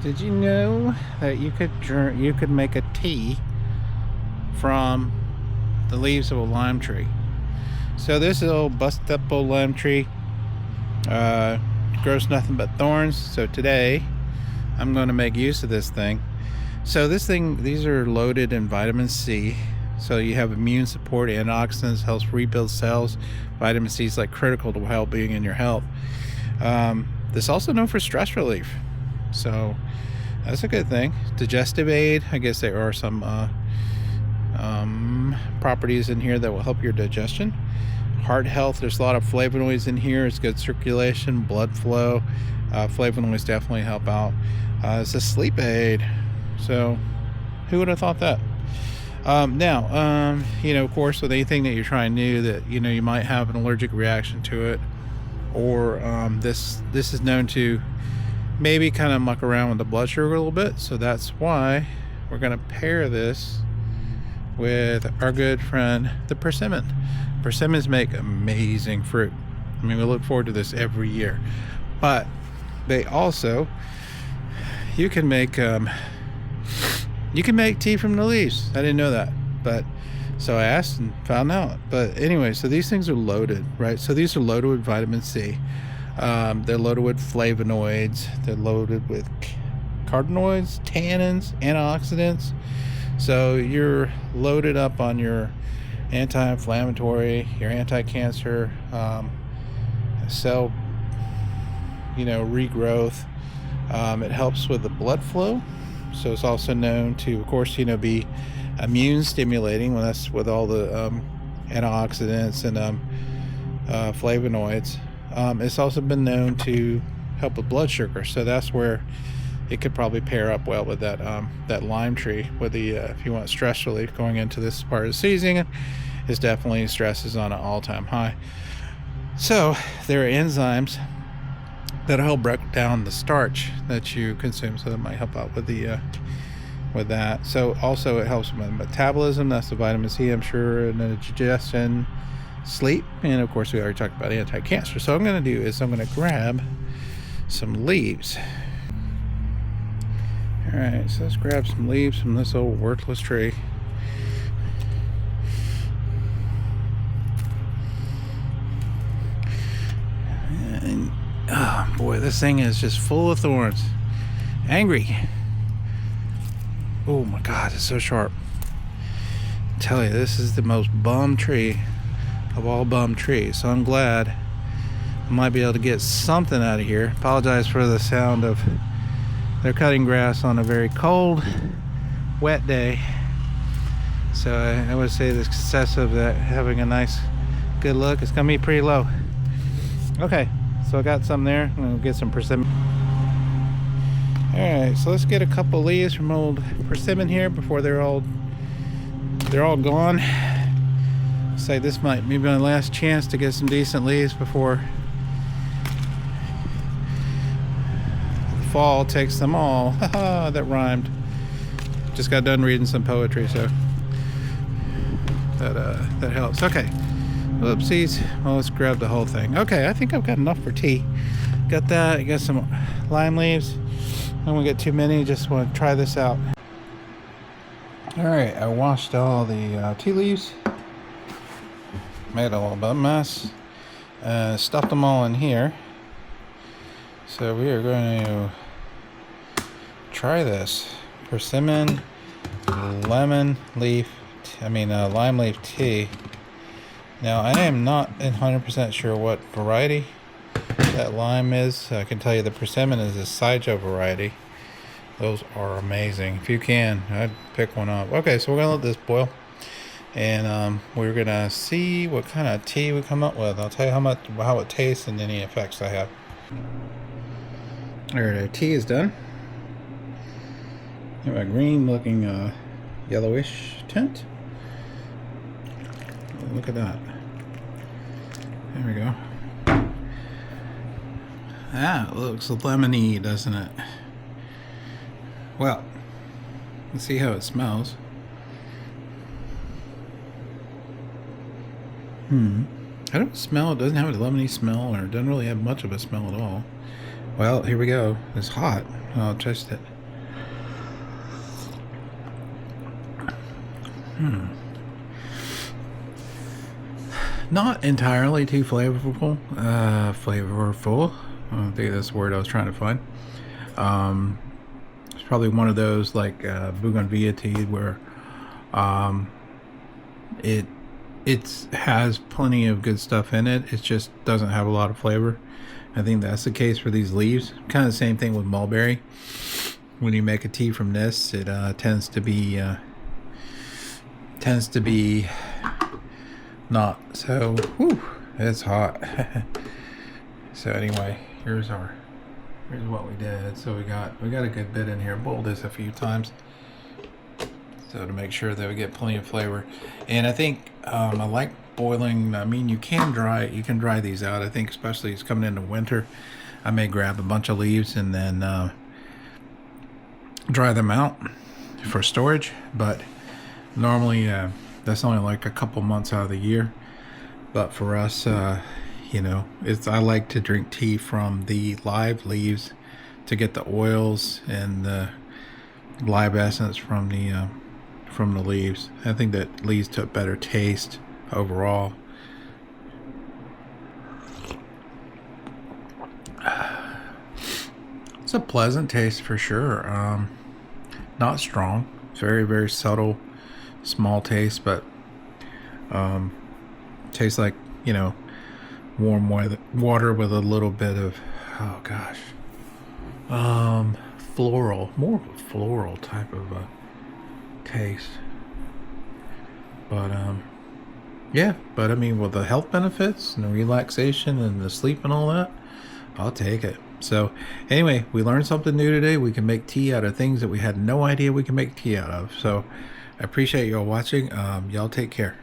Did you know that you could make a tea from the leaves of a lime tree? So this is a little busted up old lime tree. Grows nothing but thorns. So today I'm going to make use of this thing. So these are loaded in vitamin C. So you have immune support, antioxidants, helps rebuild cells. Vitamin C is like critical to well-being in your health. This is also known for stress relief. So that's a good thing. Digestive aid. I guess there are some properties in here that will help your digestion. Heart health. There's a lot of flavonoids in here. It's good circulation, blood flow. Flavonoids definitely help out. It's a sleep aid. So who would have thought that? Now, of course, with anything that you're trying new, that you might have an allergic reaction to it, or this is known to maybe kind of muck around with the blood sugar a little bit. So that's why we're going to pair this with our good friend the persimmon. Persimmons make amazing fruit. I mean, we look forward to this every year, but they also, you can make tea from the leaves. I didn't know that, but so I asked and found out. But anyway, so these things are loaded, right? So these are loaded with vitamin C. They're loaded with flavonoids. They're loaded with carotenoids, tannins, antioxidants. So you're loaded up on your anti-inflammatory, your anti-cancer, cell, regrowth. It helps with the blood flow. So it's also known to, of course, be immune stimulating. Well, that's with all the antioxidants and flavonoids. It's also been known to help with blood sugar. So that's where it could probably pair up well with that lime tree. With the if you want stress relief going into this part of the season, is definitely stress is on an all-time high. So there are enzymes that help break down the starch that you consume, so that might help out with the with that. So also it helps with metabolism. That's the vitamin C, I'm sure, and the digestion, sleep, and of course we already talked about anti-cancer. So what I'm going to do is I'm going to grab some leaves. All right, so let's grab some leaves from this old worthless tree. And oh boy, this thing is just full of thorns. Angry. Oh my God, it's so sharp. I tell you, this is the most bum tree of all bum trees. So I'm glad I might be able to get something out of here. Apologize for the sound of they're cutting grass on a very cold, wet day. So I would say the success of that having a nice, good look is gonna be pretty low. Okay. So I got some there. I'm gonna get some persimmon. Alright, so let's get a couple leaves from old persimmon here before they're all gone. Say this might be my last chance to get some decent leaves before the fall takes them all. Haha, that rhymed. Just got done reading some poetry, so that helps. Okay. Oopsies. Well, let's grab the whole thing. Okay, I think I've got enough for tea. Got that. I got some lime leaves. I don't want to get too many. Just want to try this out. All right, I washed all the tea leaves. Made a little bit of mess. Stuffed them all in here. So we are going to try this persimmon lime leaf tea. Now, I am not 100% sure what variety that lime is. I can tell you the persimmon is a Sidjo variety. Those are amazing. If you can, I'd pick one up. Okay, so we're going to let this boil. And we're going to see what kind of tea we come up with. I'll tell you how it tastes and any effects I have. All right, our tea is done. We have a green looking yellowish tint. Look at that. There we go. That looks lemony, doesn't it? Well, let's see how it smells. I don't smell, it doesn't have a lemony smell, or it doesn't really have much of a smell at all. Well, here we go. It's hot. I'll test it. Not entirely too flavorful. Flavorful. I don't think that's the word I was trying to find. It's probably one of those like bougainvillea tea where it has plenty of good stuff in it. It just doesn't have a lot of flavor. I think that's the case for these leaves. Kind of the same thing with mulberry. When you make a tea from this, it tends to be not so. Whew, it's hot. So anyway, here's what we did. So we got a good bit in here. Boiled this a few times, so to make sure that we get plenty of flavor. And I think I like boiling. I mean, you can dry these out. I think especially it's coming into winter, I may grab a bunch of leaves and then dry them out for storage. But normally that's only like a couple months out of the year. But for us, you know, I like to drink tea from the live leaves to get the oils and the live essence from the leaves. I think that leads to a better taste overall. It's a pleasant taste for sure. Not strong. Very, very subtle, small taste, but tastes like, you know, warm water with a little bit of, oh gosh, floral, more of a floral type of taste. But yeah, but I mean, with the health benefits and the relaxation and the sleep and all that, I'll take it. So anyway, we learned something new today. We can make tea out of things that we had no idea we can make tea out of. So I appreciate y'all watching. Y'all take care.